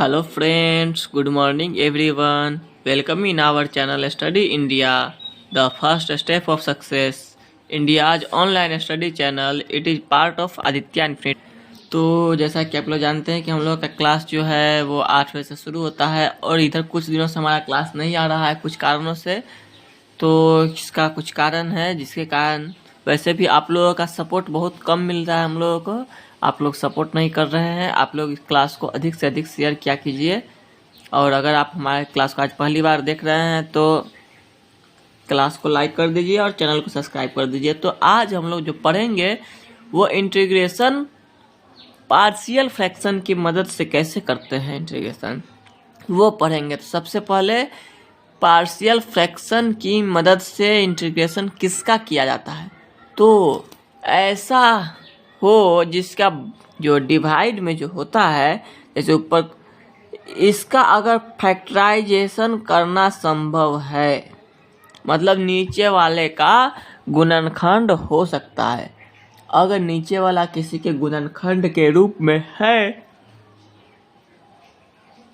Hello friends, good morning everyone. Welcome in our channel Study India, the first step of success. India's online study channel. It is part of Aditya Infinity. तो जैसा कि आप लोग जानते हैं कि हम लोग का क्लास जो है वो 8 बजे से शुरू होता है और इधर कुछ दिनों से हमारा क्लास नहीं आ रहा है कुछ कारणों से। तो इसका कुछ कारण है जिसके कारण वैसे भी आप लोगों का सपोर्ट बहुत कम मिल रहा है हम लोगों को। आप लोग सपोर्ट नहीं कर रहे हैं। आप लोग इस क्लास को अधिक से अधिक शेयर किया कीजिए। और अगर आप हमारे क्लास को आज पहली बार देख रहे हैं तो क्लास को लाइक कर दीजिए और चैनल को सब्सक्राइब कर दीजिए। तो आज हम लोग जो पढ़ेंगे वो इंटीग्रेशन पार्शियल फ्रैक्शन की मदद से कैसे करते हैं इंटीग्रेशन वो पढ़ेंगे। तो सबसे पहले पार्शियल फ्रैक्शन की मदद से इंटीग्रेशन किसका किया जाता है, तो ऐसा हो जिसका जो डिवाइड में जो होता है, जैसे ऊपर इसका अगर फैक्टराइजेशन करना संभव है, मतलब नीचे वाले का गुणनखंड हो सकता है। अगर नीचे वाला किसी के गुणनखंड के रूप में है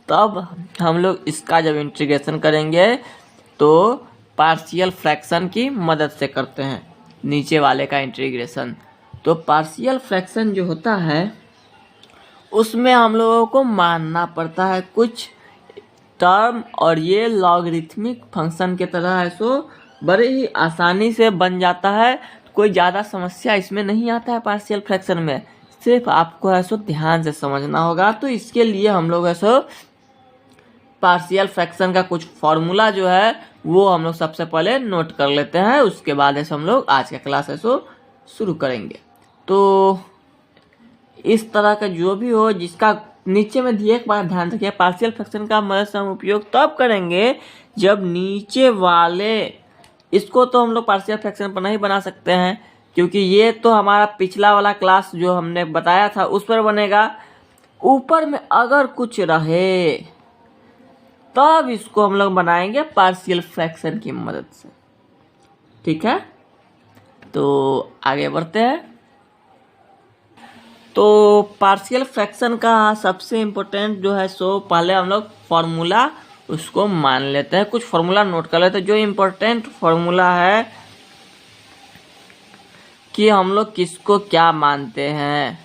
तब हम लोग इसका जब इंटीग्रेशन करेंगे तो पार्शियल फ्रैक्शन की मदद से करते हैं नीचे वाले का इंटीग्रेशन। तो पार्शियल फ्रैक्शन जो होता है उसमें हम लोगों को मानना पड़ता है कुछ टर्म, और ये लॉगरिथमिक फंक्शन के तरह है, सो बड़े ही आसानी से बन जाता है। कोई ज़्यादा समस्या इसमें नहीं आता है पार्शियल फ्रैक्शन में, सिर्फ आपको ऐसो ध्यान से समझना होगा। तो इसके लिए हम लोग ऐसो पार्शियल फ्रैक्शन का कुछ फॉर्मूला जो है वो हम लोग सबसे पहले नोट कर लेते हैं, उसके बाद ऐसे हम लोग आज का क्लास ऐसो शुरू करेंगे। तो इस तरह का जो भी हो जिसका नीचे में दिए, एक बार ध्यान रखिए पार्शियल फ्रैक्शन का मदद से हम उपयोग तब करेंगे जब नीचे वाले, इसको तो हम लोग पार्शियल फ्रैक्शन पर नहीं बना सकते हैं क्योंकि ये तो हमारा पिछला वाला क्लास जो हमने बताया था उस पर बनेगा। ऊपर में अगर कुछ रहे तब इसको हम लोग बनाएंगे पार्शियल फ्रैक्शन की मदद से, ठीक है। तो आगे बढ़ते हैं। तो पार्शियल फ्रैक्शन का सबसे इम्पोर्टेंट जो है सो पहले हम लोग फॉर्मूला उसको मान लेते हैं, कुछ फॉर्मूला नोट कर लेते हैं। जो इम्पोर्टेंट फॉर्मूला है कि हम लोग किसको क्या मानते हैं,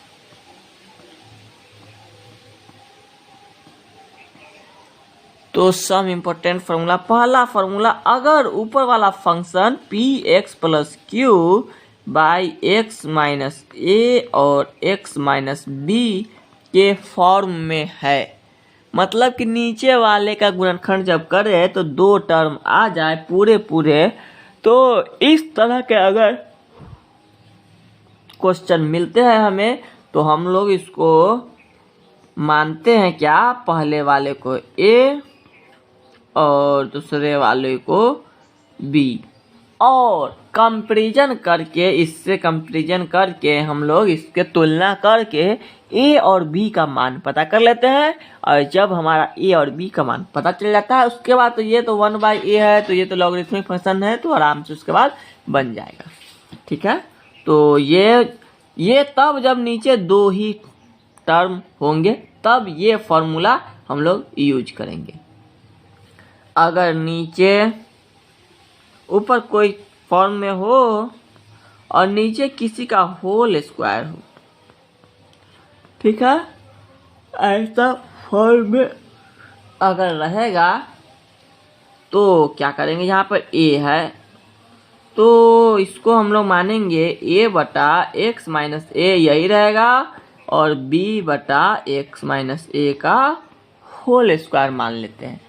तो सम इम्पोर्टेंट फॉर्मूला, पहला फॉर्मूला, अगर ऊपर वाला function P X plus Q by X minus A और एक्स माइनस बी के फॉर्म में है, मतलब कि नीचे वाले का गुणनखंड जब करे तो दो टर्म आ जाए पूरे, तो इस तरह के अगर क्वेश्चन मिलते हैं हमें तो हम लोग इसको मानते हैं क्या, पहले वाले को ए और दूसरे वाले को बी, और कंपैरिजन करके, इससे कंपैरिजन करके हम लोग इसके तुलना करके ए और बी का मान पता कर लेते हैं। और जब हमारा ए और बी का मान पता चल जाता है उसके बाद तो ये तो 1/a है, तो ये तो लॉगरिथमिक फंक्शन है, तो आराम से उसके बाद बन जाएगा, ठीक है। तो ये तब जब नीचे दो ही टर्म होंगे तब ये फॉर्मूला हम लोग यूज करेंगे। अगर नीचे ऊपर कोई फॉर्म में हो और नीचे किसी का होल स्क्वायर हो, ठीक है, ऐसा फॉर्म में अगर रहेगा तो क्या करेंगे, यहाँ पर ए है तो इसको हम लोग मानेंगे ए बटा एक्स माइनस ए यही रहेगा, और बी बटा एक्स माइनस ए का होल स्क्वायर मान लेते हैं।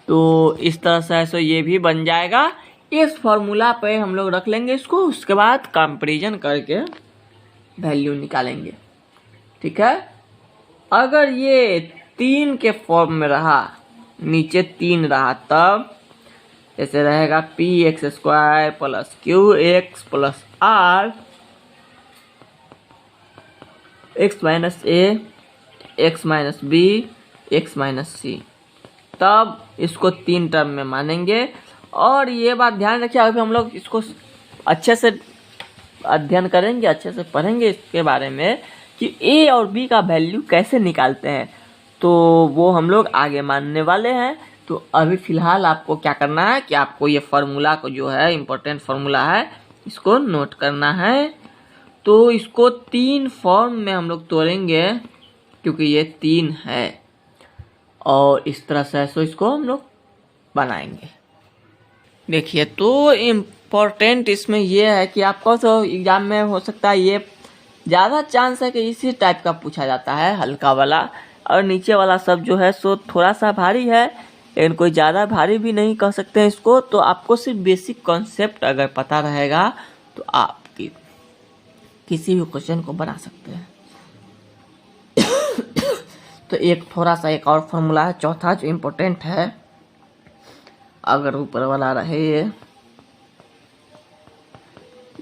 तो इस तरह से ऐसा ये भी बन जाएगा। इस फॉर्मूला पे हम लोग रख लेंगे इसको, उसके बाद कंपैरिजन करके वैल्यू निकालेंगे, ठीक है। अगर ये 3 के फॉर्म में रहा, नीचे 3 रहा, तब ऐसे रहेगा P X square plus Q X plus R X minus A X minus B X minus C, तब इसको 3 टर्म में मानेंगे। और ये बात ध्यान रखिए, अभी हम लोग इसको अच्छे से अध्ययन करेंगे, अच्छे से पढ़ेंगे इसके बारे में कि ए और बी का वैल्यू कैसे निकालते हैं। तो वो हम लोग आगे मानने वाले हैं। तो अभी फ़िलहाल आपको क्या करना है कि आपको ये फार्मूला को जो है इम्पोर्टेंट फार्मूला है इसको नोट करना है। तो इसको 3 फॉर्म में हम लोग तोड़ेंगे क्योंकि ये 3 है और इस तरह से ऐसे इसको हम लोग बनाएंगे। देखिए तो इम्पोर्टेंट इसमें ये है कि आपको तो एग्जाम में हो सकता है ये ज़्यादा चांस है कि इसी टाइप का पूछा जाता है, हल्का वाला, और नीचे वाला सब जो है सो थोड़ा सा भारी है, लेकिन कोई ज़्यादा भारी भी नहीं कह सकते हैं इसको। तो आपको सिर्फ बेसिक कॉन्सेप्ट अगर पता रहेगा तो आप किसी भी क्वेश्चन को बना सकते हैं। तो एक और फॉर्मूला है चौथा जो इम्पोर्टेंट है, अगर ऊपर वाला रहे ये,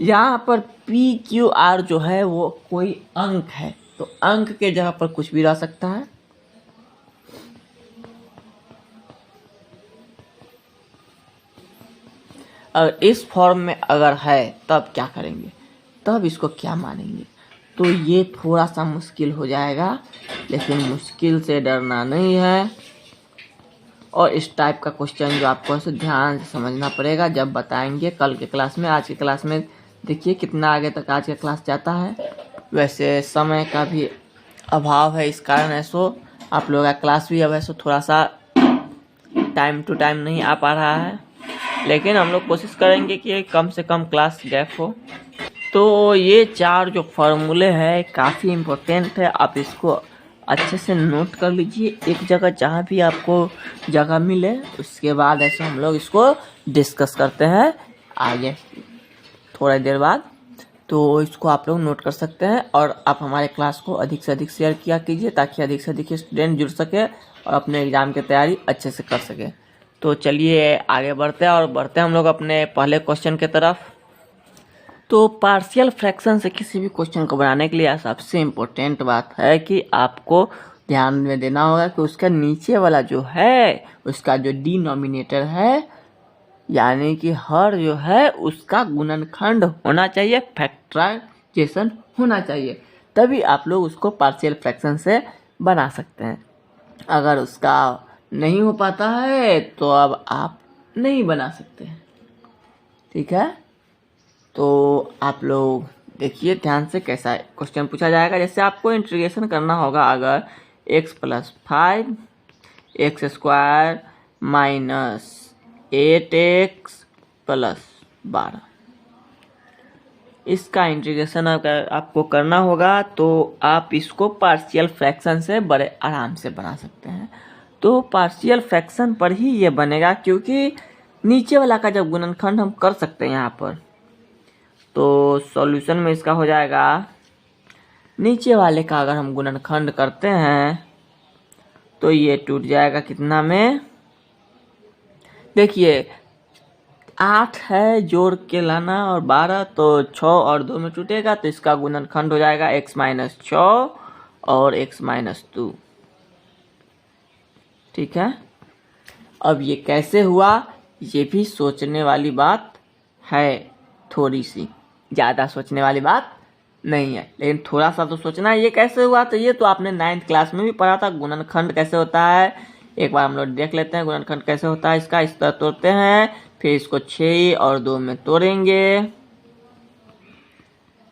यहाँ पर पी क्यू आर जो है वो कोई अंक है, तो अंक के जगह पर कुछ भी रह सकता है। और इस फॉर्म में अगर है तब क्या करेंगे, तब इसको क्या मानेंगे। तो ये थोड़ा सा मुश्किल हो जाएगा, लेकिन मुश्किल से डरना नहीं है। और इस टाइप का क्वेश्चन जो आपको ऐसे ध्यान से समझना पड़ेगा जब बताएंगे कल के क्लास में। आज की क्लास में देखिए कितना आगे तक आज का क्लास जाता है। वैसे समय का भी अभाव है, इस कारण ऐसो आप लोगों का क्लास भी अब ऐसे थोड़ा सा टाइम टू टाइम नहीं आ पा रहा है, लेकिन हम लोग कोशिश करेंगे कि कम से कम क्लास गैप हो। तो ये 4 जो फार्मूले हैं काफ़ी इम्पोर्टेंट है, आप इसको अच्छे से नोट कर लीजिए एक जगह, जहाँ भी आपको जगह मिले। उसके बाद ऐसे हम लोग इसको डिस्कस करते हैं आगे थोड़ी देर बाद। तो इसको आप लोग नोट कर सकते हैं और आप हमारे क्लास को अधिक से अधिक शेयर किया कीजिए ताकि अधिक से अधिक स्टूडेंट जुड़ सके और अपने एग्ज़ाम की तैयारी अच्छे से कर सके। तो चलिए आगे बढ़ते हैं और बढ़ते हैं हम लोग अपने पहले क्वेश्चन की तरफ। तो पार्शियल फ्रैक्शन से किसी भी क्वेश्चन को बनाने के लिए सबसे इम्पोर्टेंट बात है कि आपको ध्यान में देना होगा कि उसका नीचे वाला जो है उसका जो डिनोमिनेटर है, यानी कि हर जो है उसका गुणनखंड होना चाहिए, फैक्टराइजेशन होना चाहिए, तभी आप लोग उसको पार्शियल फ्रैक्शन से बना सकते हैं। अगर उसका नहीं हो पाता है तो अब आप नहीं बना सकते हैं, ठीक है। तो आप लोग देखिए ध्यान से कैसा क्वेश्चन पूछा जाएगा। जैसे आपको इंटीग्रेशन करना होगा, अगर x + 5 x² - 8x + 12 इसका इंटीग्रेशन अगर आपको करना होगा तो आप इसको पार्शियल फ्रैक्शन से बड़े आराम से बना सकते हैं। तो पार्शियल फ्रैक्शन पर ही ये बनेगा, क्योंकि नीचे वाला का जब गुणनखंड हम कर सकते हैं यहाँ पर, तो सॉल्यूशन में इसका हो जाएगा, नीचे वाले का अगर हम गुणनखंड करते हैं तो ये टूट जाएगा कितना में, देखिए 8 है जोड़ के लाना और 12, तो 6 और 2 में टूटेगा, तो इसका गुणनखंड हो जाएगा x - 6 और x - 2, ठीक है। अब ये कैसे हुआ, ये भी सोचने वाली बात है, थोड़ी सी, ज़्यादा सोचने वाली बात नहीं है, लेकिन थोड़ा सा तो सोचना है। ये कैसे हुआ, तो ये तो आपने 9th क्लास में भी पढ़ा था, गुणनखंड कैसे होता है। एक बार हम लोग देख लेते हैं गुणनखंड कैसे होता है इसका। इस तरह तोड़ते हैं, फिर इसको 6 और 2 में तोड़ेंगे,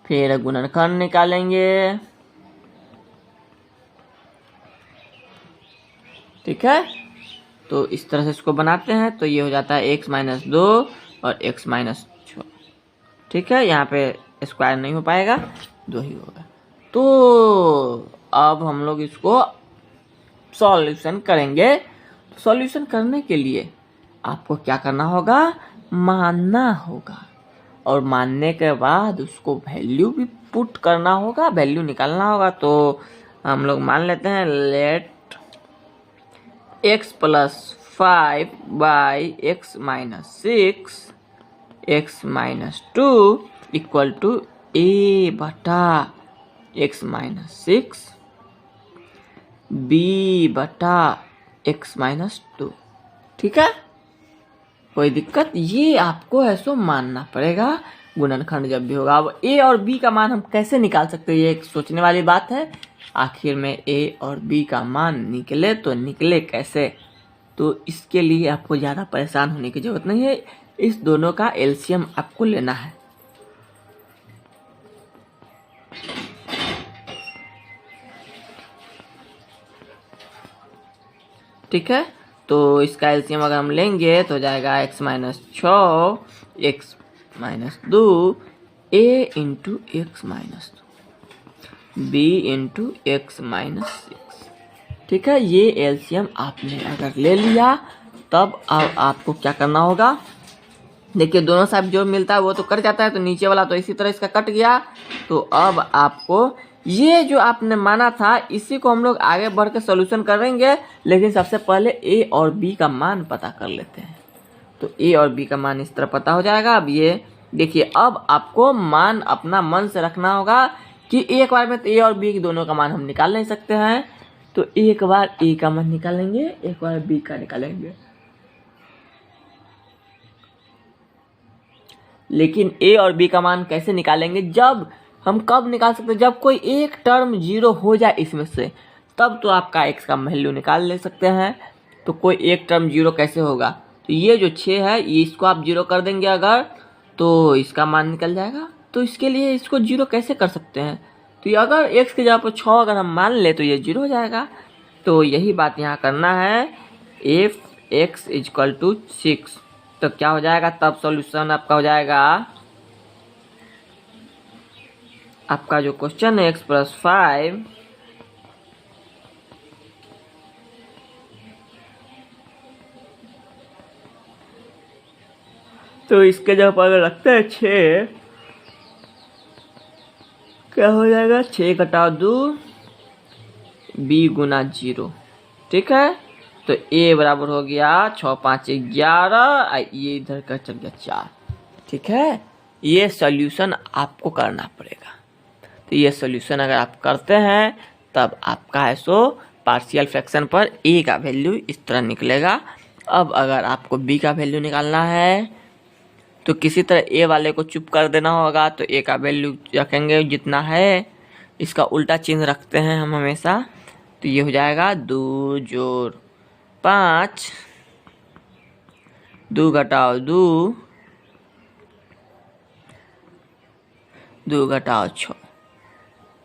फिर गुणनखंड निकालेंगे, ठीक है। तो इस तरह से इसको बनाते हैं, तो ये हो जाता है x - 2 और x - 6, ठीक है। यहाँ पे स्क्वायर नहीं हो पाएगा, 2 ही होगा। तो अब हम लोग इसको सॉल्यूशन करेंगे। सॉल्यूशन करने के लिए आपको क्या करना होगा, मानना होगा, और मानने के बाद उसको वैल्यू भी पुट करना होगा, वैल्यू निकालना होगा। तो हम लोग मान लेते हैं, late x + 5 / x - 6 x - 2 = a बटा x - 6 b बटा x - 2, ठीक है। कोई दिक्कत, ये आपको ऐसो मानना पड़ेगा गुणनखंड जब भी होगा। अब a और b का मान हम कैसे निकाल सकते हैं, ये एक सोचने वाली बात है, आखिर में a और b का मान निकले तो निकले कैसे। तो इसके लिए आपको ज़्यादा परेशान होने की ज़रूरत नहीं है, इस दोनों का एलसीएम आपको लेना है। ठीक है, तो इसका एलसीएम अगर हम लेंगे तो हो जाएगा x minus 6 x minus 2 a into x minus 2 b into x minus 6। ठीक है, ये एलसीएम आपने अगर ले लिया तब अब आपको क्या करना होगा। देखिए दोनों साइड जो मिलता है वो तो कट जाता है, तो नीचे वाला तो इसी तरह इसका कट गया। तो अब आपको ये जो आपने माना था इसी को हम लोग आगे बढ़ के सोल्यूशन करेंगे, लेकिन सबसे पहले ए और बी का मान पता कर लेते हैं। तो ए और बी का मान इस तरह पता हो जाएगा। अब ये देखिए, अब आपको मान अपना मन से रखना होगा कि एक बार में तो ए और बी दोनों का मान हम निकाल नहीं सकते हैं, तो एक बार ए का मान निकालेंगे, एक बार बी का निकालेंगे। लेकिन ए और बी का मान कैसे निकालेंगे, जब हम कब निकाल सकते हैं, जब कोई एक टर्म जीरो हो जाए इसमें से, तब तो आपका एक्स का वैल्यू निकाल ले सकते हैं। तो कोई एक टर्म जीरो कैसे होगा, तो ये जो 6 है ये इसको आप जीरो कर देंगे अगर, तो इसका मान निकल जाएगा। तो इसके लिए इसको जीरो कैसे कर सकते हैं, तो ये अगर एक्स की जगह पर 6 अगर हम मान ले तो ये जीरो हो जाएगा। तो यही बात यहाँ करना है, इफ x इक्वल टू 6, तो क्या हो जाएगा, तब सॉल्यूशन आपका हो जाएगा, आपका जो क्वेश्चन है x प्लस 5 तो इसके जब अगर रखते हैं 6, क्या हो जाएगा, 6 घटाओ 2 b गुना 0। ठीक है, तो a बराबर हो गया 6 5 11, ये इधर का चल गया 4। ठीक है, ये सॉल्यूशन आपको करना पड़ेगा। तो ये सॉल्यूशन अगर आप करते हैं तब आपका है सो पार्शियल फ्रैक्शन पर a का वैल्यू इस तरह निकलेगा। अब अगर आपको b का वैल्यू निकालना है तो किसी तरह a वाले को चुप कर देना होगा। तो a का वैल्यू रखेंगे जितना है, इसका उल्टा चिन्ह रखते हैं हम हमेशा। तो ये हो जाएगा 2 जोड़ 5, 2 घटाओ 2, 2 घटाओ 6।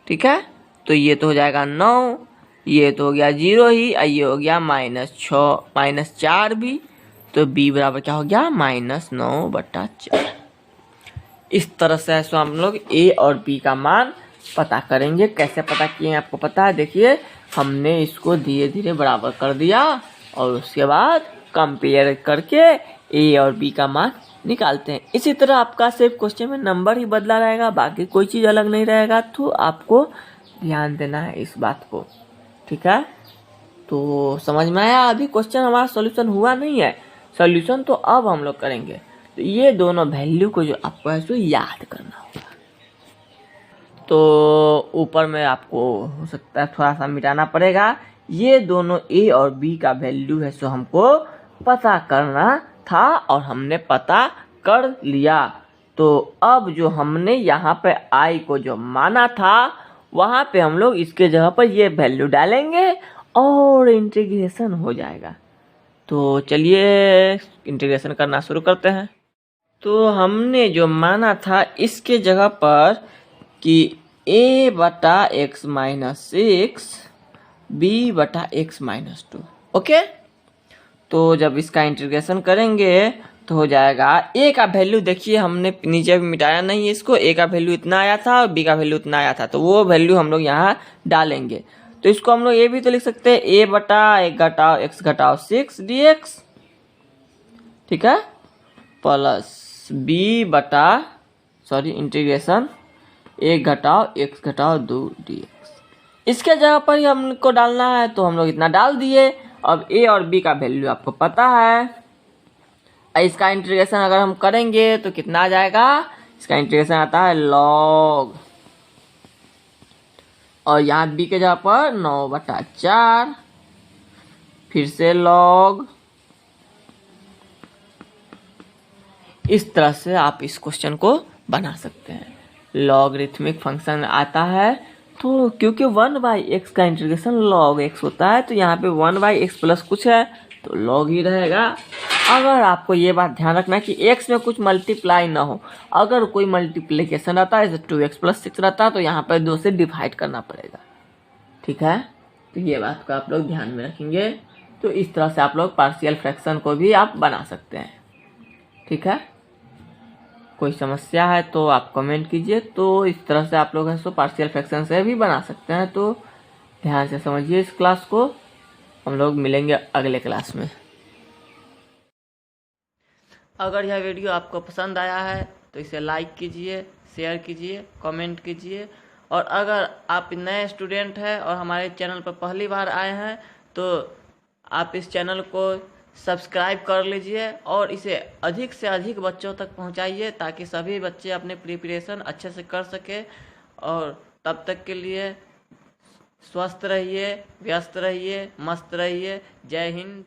ठीक है, तो ये तो हो जाएगा 9, ये तो हो गया 0 ही, ये हो गया -6 -4 भी। तो b बराबर क्या हो गया, -9/4। इस तरह से ऐसा हम लोग a और b का मान पता करेंगे। कैसे पता किए आपको पता है, देखिए हमने इसको धीरे धीरे बराबर कर दिया और उसके बाद कंपेयर करके a और b का मान निकालते हैं। इसी तरह आपका सिर्फ क्वेश्चन में नंबर ही बदला रहेगा, बाकी कोई चीज़ अलग नहीं रहेगा। तो आपको ध्यान देना है इस बात को। ठीक है, तो समझ में आया। अभी क्वेश्चन हमारा सॉल्यूशन हुआ नहीं है, सॉल्यूशन तो अब हम लोग करेंगे। तो ये दोनों वैल्यू को जो आपको है सो याद करना होगा। तो ऊपर में आपको हो सकता है थोड़ा सा मिटाना पड़ेगा। ये दोनों a और b का वैल्यू है सो हमको पता करना था और हमने पता कर लिया। तो अब जो हमने यहाँ पे i को जो माना था वहाँ पे हम लोग इसके जगह पर ये वैल्यू डालेंगे और इंटीग्रेशन हो जाएगा। तो चलिए इंटीग्रेशन करना शुरू करते हैं। तो हमने जो माना था इसके जगह पर कि a/x minus 6 b/x minus 2। Okay, तो जब इसका इंटीग्रेशन करेंगे तो हो जाएगा a का वैल्यू, देखिए हमने नीचे भी मिटाया नहीं है इसको, a का वैल्यू इतना आया था और b का वैल्यू इतना आया था, तो वो वैल्यू हम लोग यहाँ डालेंगे। तो इसको हम लोग ये भी तो लिख सकते हैं a/1 घटाओ x घटाओ 6 dx। ठीक है, प्लस इंटीग्रेशन 1 घटाओ x घटाओ 2 dx। इसके जगह पर ही हमको डालना है तो हम लोग इतना डाल दिए। अब a और b का वैल्यू आपको पता है। इसका इंटीग्रेशन अगर हम करेंगे तो कितना आ जाएगा, इसका इंटीग्रेशन आता है log, और यहाँ b के जगह पर 9/4, फिर से log। इस तरह से आप इस क्वेश्चन को बना सकते हैं। लॉगरिथमिक फंक्शन आता है तो क्योंकि 1/x का इंटीग्रेशन log x होता है, तो यहाँ पे 1/x प्लस कुछ है तो log ही रहेगा। अगर आपको ये बात ध्यान रखना है कि x में कुछ मल्टीप्लाई ना हो, अगर कोई मल्टीप्लिकेशन रहता है जैसे 2x + 6 रहता है तो यहाँ पर 2 से डिवाइड करना पड़ेगा। ठीक है, तो ये बात को आप लोग ध्यान में रखेंगे। तो इस तरह से आप लोग पार्शियल फ्रैक्शन को भी आप बना सकते हैं। ठीक है, कोई समस्या है तो आप कमेंट कीजिए। तो इस तरह से आप लोग है सो पार्शियल फ्रैक्शन से भी बना सकते हैं। तो ध्यान से समझिए इस क्लास को, हम लोग मिलेंगे अगले क्लास में। अगर यह वीडियो आपको पसंद आया है तो इसे लाइक कीजिए, शेयर कीजिए, कमेंट कीजिए। और अगर आप नए स्टूडेंट हैं और हमारे चैनल पर पहली बार आए हैं तो आप इस चैनल को सब्सक्राइब कर लीजिए और इसे अधिक से अधिक बच्चों तक पहुंचाइए ताकि सभी बच्चे अपने प्रिपरेशन अच्छे से कर सके। और तब तक के लिए स्वस्थ रहिए, व्यस्त रहिए, मस्त रहिए। जय हिंद।